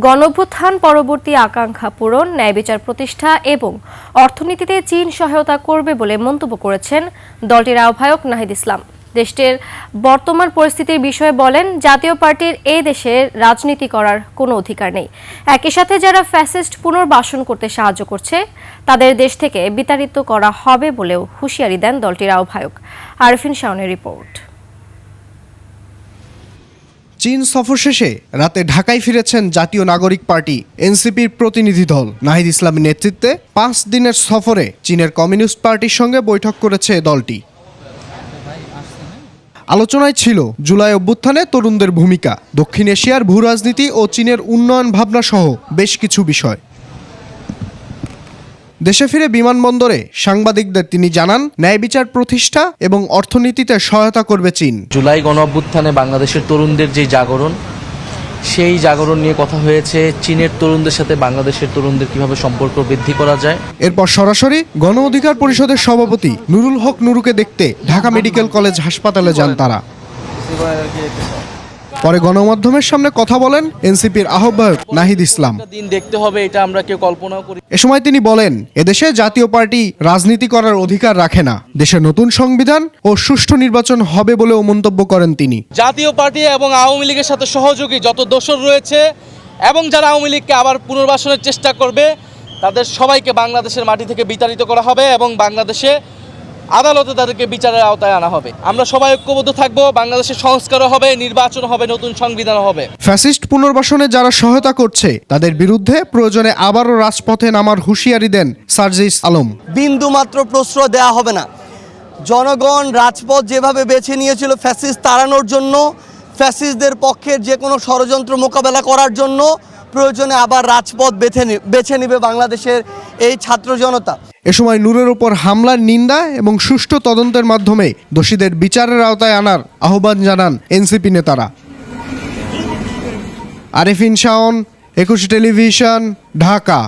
গণঅভ্যুত্থান পরবর্তী আকাঙ্ক্ষা পূরণ, ন্যায় বিচার প্রতিষ্ঠা এবং অর্থনীতিতে চীন সহায়তা করবে বলে মন্তব্য করেছেন দলটির আহ্বায়ক নাহিদ ইসলাম। দেশটির বর্তমান পরিস্থিতির বিষয়ে বলেন, জাতীয় পার্টির এই দেশে রাজনীতি করার কোনো অধিকার নেই। একই সাথে যারা ফ্যাসিস্ট পুনর্বাসন করতে সাহায্য করছে তাদের দেশ থেকে বিতাড়িত করা হবে বলেও হুঁশিয়ারি দেন দলটির আহ্বায়ক। আরফিন শাওনের রিপোর্ট। চীন সফর শেষে রাতে ঢাকায় ফিরেছেন জাতীয় নাগরিক পার্টি এনসিপির প্রতিনিধি দল। নাহিদ ইসলামের নেতৃত্বে 5 দিনের সফরে চীনের কমিউনিস্ট পার্টির সঙ্গে বৈঠক করেছে দলটি। আলোচনায় ছিল জুলাই অভ্যুত্থানে তরুণদের ভূমিকা, দক্ষিণ এশিয়ার ভূরাজনীতি ও চীনের উন্নয়ন ভাবনা সহ বেশ কিছু বিষয়। দেশে ফিরে বিমানবন্দরে সাংবাদিকদের তিনি জানান, ন্যায় বিচার প্রতিষ্ঠা এবং অর্থনীতিতে সহায়তা করবে চীন। জুলাই গণঅভ্যুত্থানে বাংলাদেশের তরুণদের যে জাগরণ, সেই জাগরণ নিয়ে কথা হয়েছে। চীনের তরুণদের সাথে বাংলাদেশের তরুণদের কিভাবে সম্পর্ক বৃদ্ধি করা যায়। এরপর সরাসরি গণ অধিকার পরিষদের সভাপতি নুরুল হক নুরুকে দেখতে ঢাকা মেডিকেল কলেজ হাসপাতালে যান তারা। পরে গণমাধ্যমের সামনে কথা বলেন এনসিপির আহ্বায়ক নাহিদ ইসলাম। দিন দেখতে হবে, এটা আমরা কেউ কল্পনাও করি। এ সময় তিনি বলেন, এদেশে জাতীয় পার্টি রাজনীতি করার অধিকার রাখে না। দেশে নতুন সংবিধান ও সুষ্ঠু নির্বাচন হবে বলেও মন্তব্য করেন তিনি। জাতীয় পার্টি এবং আওয়ামী লীগের সাথে সহযোগী যত দোসর রয়েছে এবং যারা আওয়ামী লীগকে আবার পুনর্বাসনের চেষ্টা করবে, তাদের সবাইকে বাংলাদেশের মাটি থেকে বিতাড়িত করা হবে এবং বাংলাদেশে আদালতে তাদেরকে বিচারের আওতায় আনা হবে। আমরা সবাই ঐক্যবদ্ধ থাকবো। বাংলাদেশের সংস্কারও হবে, নির্বাচন হবে, নতুন সংবিধান হবে। ফ্যাসিস্ট পুনর্বাসনে যারা সহায়তা করছে তাদের বিরুদ্ধে প্রয়োজনে আবারও রাজপথে নামার হুঁশিয়ারি দেন সার্জিস আলম। বিন্দুমাত্র প্রশ্রয় দেওয়া হবে না। জনগণ রাজপথ যেভাবে বেছে নিয়েছিল ফ্যাসিস্ট তাড়ানোর জন্য, ফ্যাসিস্টদের পক্ষের যে কোনো ষড়যন্ত্র মোকাবেলা করার জন্য প্রয়োজনে আবার রাজপথ বেছে নেবে বাংলাদেশের এই ছাত্র জনতা। এ সময় নূরের উপর হামলার নিন্দা এবং সুষ্ঠু তদন্তের মাধ্যমে দোষীদের বিচারের আওতায় আনার আহ্বান জানান এনসিপি নেতারা। আরফিন শাওন, 21 টেলিভিশন, ঢাকা।